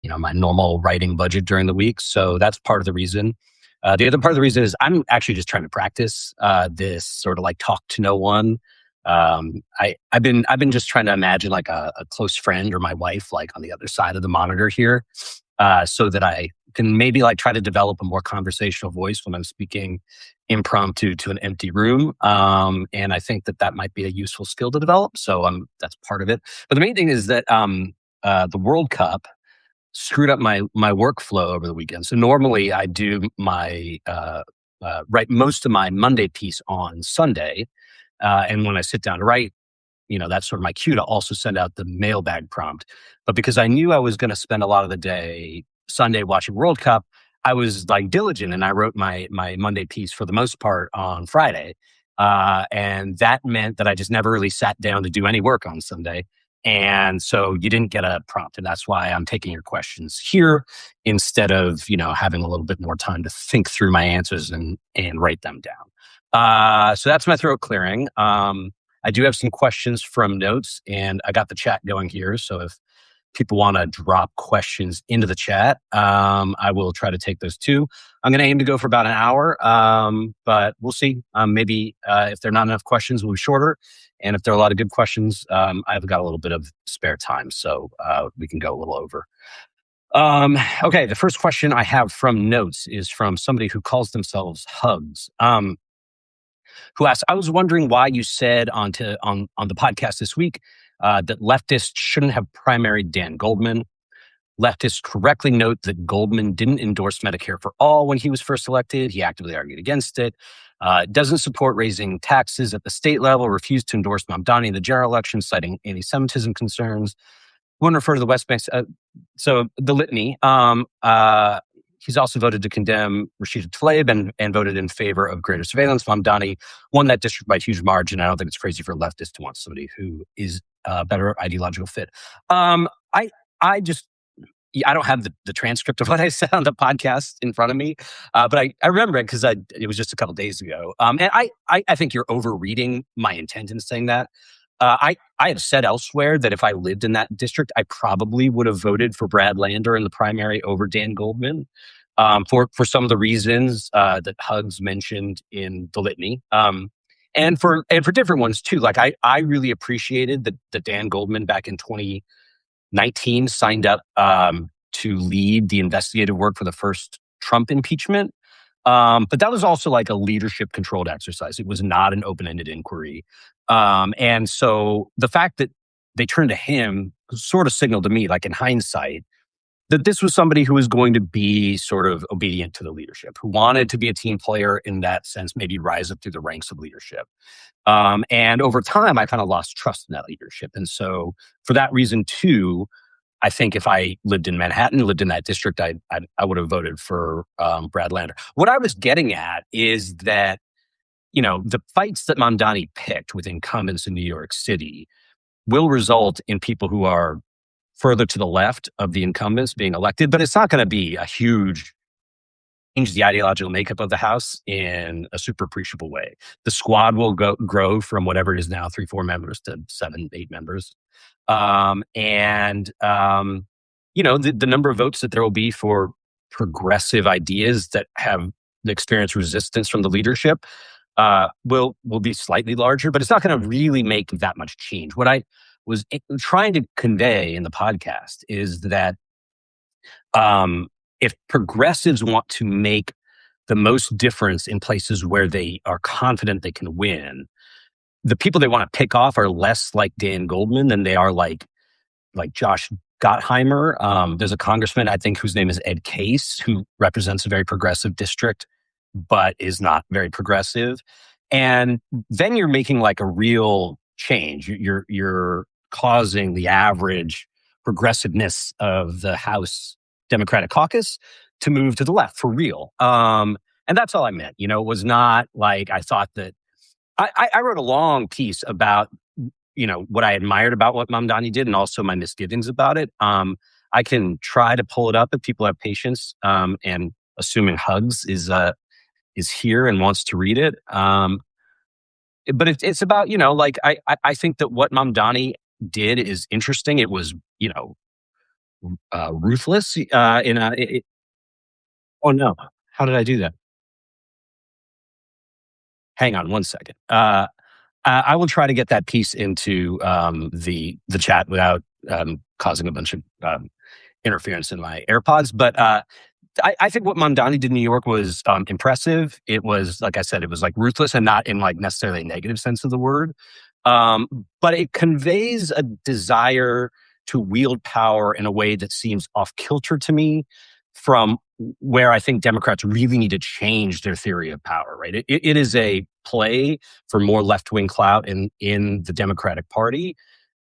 my normal writing budget during the week. So that's part of the reason. The other part of the reason is I'm actually just trying to practice this sort of like talk to no one. I've been just trying to imagine like a close friend or my wife like on the other side of the monitor here, so that I can maybe like try to develop a more conversational voice when I'm speaking impromptu to an empty room. And I think that might be a useful skill to develop. So that's part of it. But the main thing is that the World Cup screwed up my workflow over the weekend. So normally I do my write most of my Monday piece on Sunday, and when I sit down to write, that's sort of my cue to also send out the mailbag prompt. But because I knew I was going to spend a lot of the day Sunday watching World Cup, I was like diligent and I wrote my Monday piece for the most part on Friday. And that meant that I just never really sat down to do any work on Sunday. And so you didn't get a prompt. And that's why I'm taking your questions here instead of, having a little bit more time to think through my answers and write them down. So that's my throat clearing. I do have some questions from notes and I got the chat going here. So if people want to drop questions into the chat, I will try to take those too. I'm going to aim to go for about an hour, but we'll see. Maybe if there are not enough questions, we'll be shorter. And if there are a lot of good questions, I've got a little bit of spare time, so we can go a little over. Okay, the first question I have from notes is from somebody who calls themselves Hugs. Who asked, I was wondering why you said on the podcast this week that leftists shouldn't have primaried Dan Goldman. Leftists correctly note that Goldman didn't endorse Medicare for all when he was first elected. He actively argued against it. Doesn't support raising taxes at the state level, refused to endorse Mamdani in the general election, citing anti-Semitism concerns. Wouldn't refer to the West Bank. So the litany. He's also voted to condemn Rashida Tlaib and voted in favor of greater surveillance. Mamdani won that district by a huge margin. I don't think it's crazy for leftists to want somebody who is a better ideological fit. I just, I don't have the transcript of what I said on the podcast in front of me, but I remember it because it was just a couple days ago. And I think you're overreading my intent in saying that. I have said elsewhere that if I lived in that district, I probably would have voted for Brad Lander in the primary over Dan Goldman, for some of the reasons that Hugs mentioned in the litany, and for different ones too. Like I really appreciated that Dan Goldman back in 2019 signed up to lead the investigative work for the first Trump impeachment. But that was also like a leadership controlled exercise. It was not an open-ended inquiry. And so the fact that they turned to him sort of signaled to me, like in hindsight, that this was somebody who was going to be sort of obedient to the leadership, who wanted to be a team player in that sense, maybe rise up through the ranks of leadership. And over time, I kind of lost trust in that leadership. And so for that reason too, I think if I lived in Manhattan, lived in that district, I would have voted for Brad Lander. What I was getting at is that, the fights that Mamdani picked with incumbents in New York City will result in people who are further to the left of the incumbents being elected, but it's not going to be a huge change the ideological makeup of the House in a super appreciable way. The squad will grow from whatever it is now, 3-4 members to 7-8 members. The number of votes that there will be for progressive ideas that have experienced resistance from the leadership will be slightly larger, but it's not going to really make that much change. What I was trying to convey in the podcast is that if progressives want to make the most difference in places where they are confident they can win, the people they want to pick off are less like Dan Goldman than they are like Josh Gottheimer. There's a congressman, I think, whose name is Ed Case, who represents a very progressive district, but is not very progressive. And then you're making like a real change. You're causing the average progressiveness of the House Democratic caucus to move to the left for real. And that's all I meant. It was not like I thought that I wrote a long piece about, what I admired about what Mamdani did and also my misgivings about it. I can try to pull it up if people have patience, and assuming Hugs is here and wants to read it. But it's about, I think that what Mamdani did is interesting. It was, ruthless. Oh no, how did I do that? Hang on one second. I will try to get that piece into the chat without causing a bunch of interference in my AirPods. But I think what Mamdani did in New York was impressive. It was, like I said, it was like ruthless and not in like necessarily a negative sense of the word. Um, but it conveys a desire to wield power in a way that seems off kilter to me from where I think Democrats really need to change their theory of power, right? It is a play for more left wing clout in the Democratic Party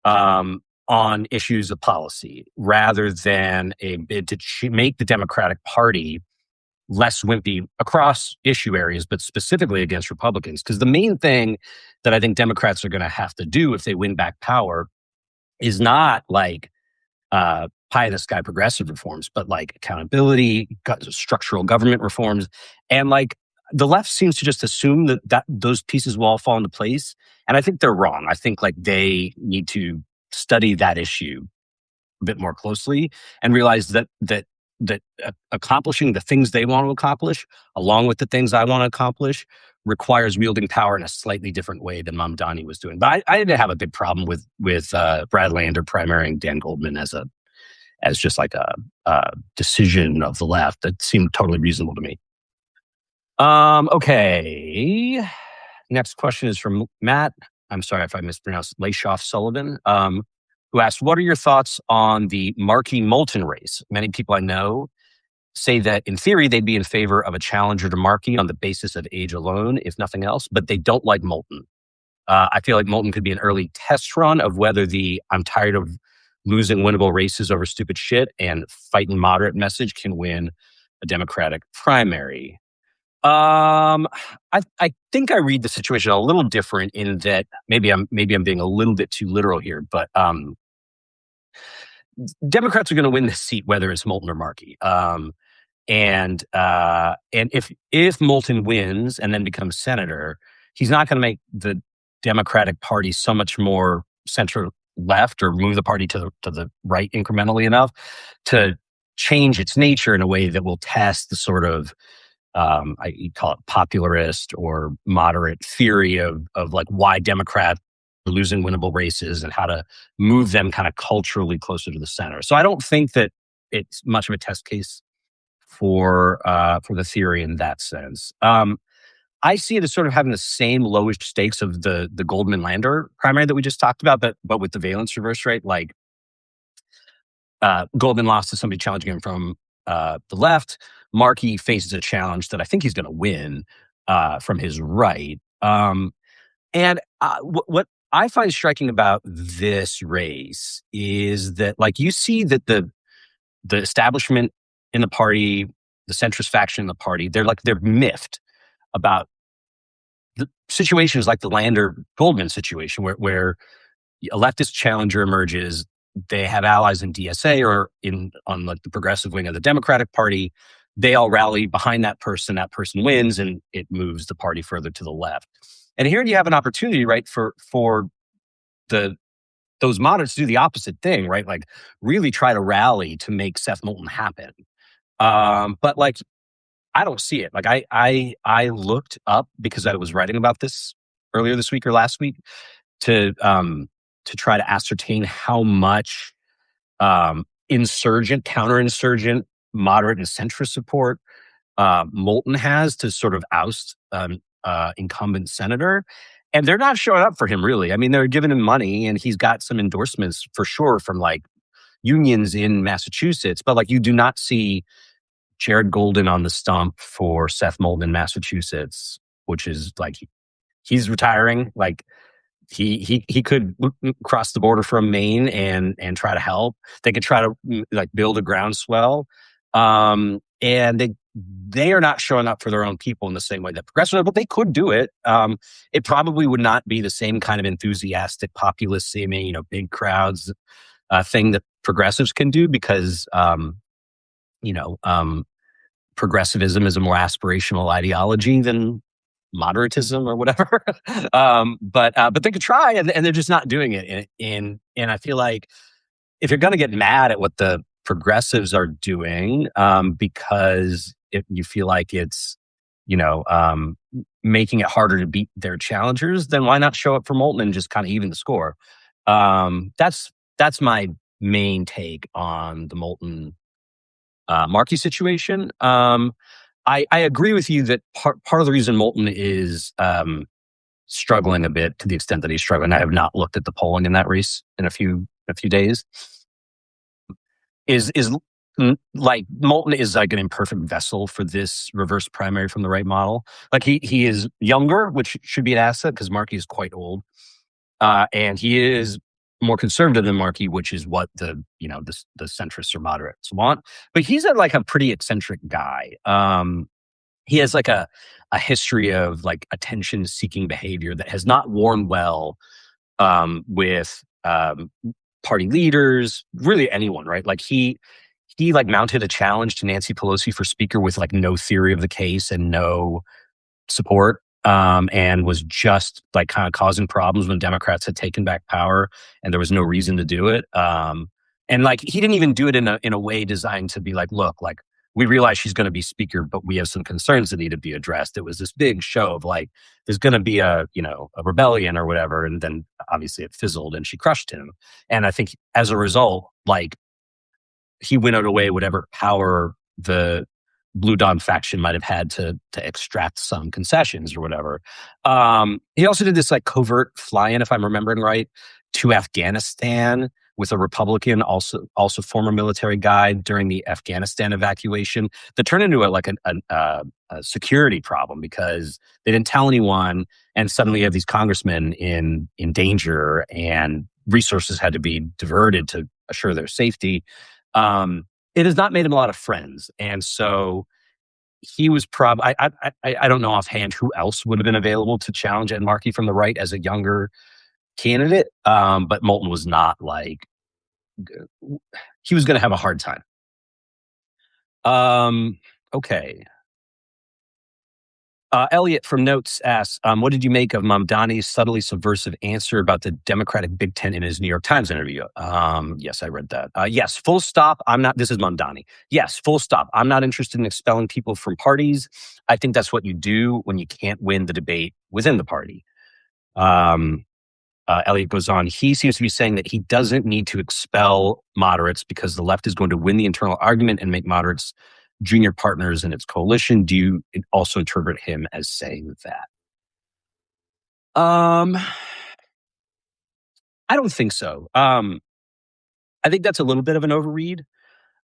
on issues of policy rather than a bid to make the Democratic Party less wimpy across issue areas, but specifically against Republicans. Because the main thing that I think Democrats are going to have to do if they win back power is not like pie in the sky progressive reforms, but like accountability, structural government reforms. And like the left seems to just assume that those pieces will all fall into place. And I think they're wrong. I think like they need to study that issue a bit more closely and realize that accomplishing the things they want to accomplish, along with the things I want to accomplish, requires wielding power in a slightly different way than Mamdani was doing. But I didn't have a big problem with Brad Lander primarying Dan Goldman as just like a decision of the left that seemed totally reasonable to me. Okay. Next question is from Matt. I'm sorry if I mispronounced Layshoff Sullivan, who asked, what are your thoughts on the Markey Moulton race? Many people I know say that in theory, they'd be in favor of a challenger to Markey on the basis of age alone, if nothing else, but they don't like Moulton. I feel like Moulton could be an early test run of whether the I'm tired of losing winnable races over stupid shit and fighting moderate message can win a Democratic primary. I think I read the situation a little different in that maybe I'm being a little bit too literal here, but Democrats are going to win this seat whether it's Moulton or Markey. And if Moulton wins and then becomes senator, he's not going to make the Democratic Party so much more center left or move the party to the right incrementally enough to change its nature in a way that will test the sort of you call it popularist or moderate theory of like why Democrats are losing winnable races and how to move them kind of culturally closer to the center. So I don't think that it's much of a test case for the theory in that sense. I see it as sort of having the same lowish stakes of the Goldman Lander primary that we just talked about, but with the valence reverse rate. Like Goldman lost to somebody challenging him from the left. Markey faces a challenge that I think he's going to win from his right. And what I find striking about this race is that, like, you see that the establishment in the party, the centrist faction in the party, they're miffed about the situations like the Lander Goldman situation, where a leftist challenger emerges. They have allies in DSA or on like the progressive wing of the Democratic Party. They all rally behind that person. That person wins, and it moves the party further to the left. And here you have an opportunity, right, for those moderates to do the opposite thing, right? Like really try to rally to make Seth Moulton happen. But like, I don't see it. Like I looked up because I was writing about this earlier this week or last week to try to ascertain how much insurgent, counterinsurgent, moderate and centrist support Moulton has to sort of oust incumbent senator. And they're not showing up for him, really. I mean, they're giving him money and he's got some endorsements for sure from like unions in Massachusetts. But like you do not see Jared Golden on the stump for Seth Moulton in Massachusetts, which is like he's retiring. Like he could cross the border from Maine and try to help. They could try to like build a groundswell, and they are not showing up for their own people in the same way that progressives are, but they could do it. It probably would not be the same kind of enthusiastic populist, big crowds thing that progressives can do because progressivism is a more aspirational ideology than moderatism or whatever. But they could try, and they're just not doing it. And I feel like if you're going to get mad at what the progressives are doing, because if you feel like it's, you know, making it harder to beat their challengers, then why not show up for Moulton and just kind of even the score? That's my main take on the Moulton Markey situation. I agree with you that part of the reason Moulton is struggling a bit, to the extent that he's struggling. I have not looked at the polling in that race in a few days. Like Moulton is like an imperfect vessel for this reverse primary from the right model. Like he is younger, which should be an asset because Markey is quite old, and he is more conservative than Markey, which is what the centrists or moderates want. But he's like a pretty eccentric guy. He has like a history of like attention seeking behavior that has not worn well with party leaders, really anyone, right? Like he like mounted a challenge to Nancy Pelosi for speaker with like no theory of the case and no support, and was just like kind of causing problems when Democrats had taken back power and there was no reason to do it. And like he didn't even do it in a way designed to be like, look, like we realize she's going to be speaker, but we have some concerns that need to be addressed. It was this big show of like, there's going to be a rebellion or whatever. And then obviously it fizzled and she crushed him. And I think as a result, like he winnowed away whatever power the Blue Dawn faction might have had to extract some concessions or whatever. He also did this like covert fly-in, if I'm remembering right, to Afghanistan with a Republican, also former military guy during the Afghanistan evacuation, that turned into a security problem because they didn't tell anyone, and suddenly you have these congressmen in danger, and resources had to be diverted to assure their safety. It has not made him a lot of friends, and so he was I don't know offhand who else would have been available to challenge Ed Markey from the right as a younger candidate, but Moulton was not like he was going to have a hard time. Okay. Elliot from Notes asks, what did you make of Mamdani's subtly subversive answer about the Democratic Big Tent in his New York Times interview? Yes, I read that. Yes, full stop. This is Mamdani. Yes, full stop. I'm not interested in expelling people from parties. I think that's what you do when you can't win the debate within the party. Elliot goes on, he seems to be saying that he doesn't need to expel moderates because the left is going to win the internal argument and make moderates junior partners in its coalition. Do you also interpret him as saying that? I don't think so. I think that's a little bit of an overread.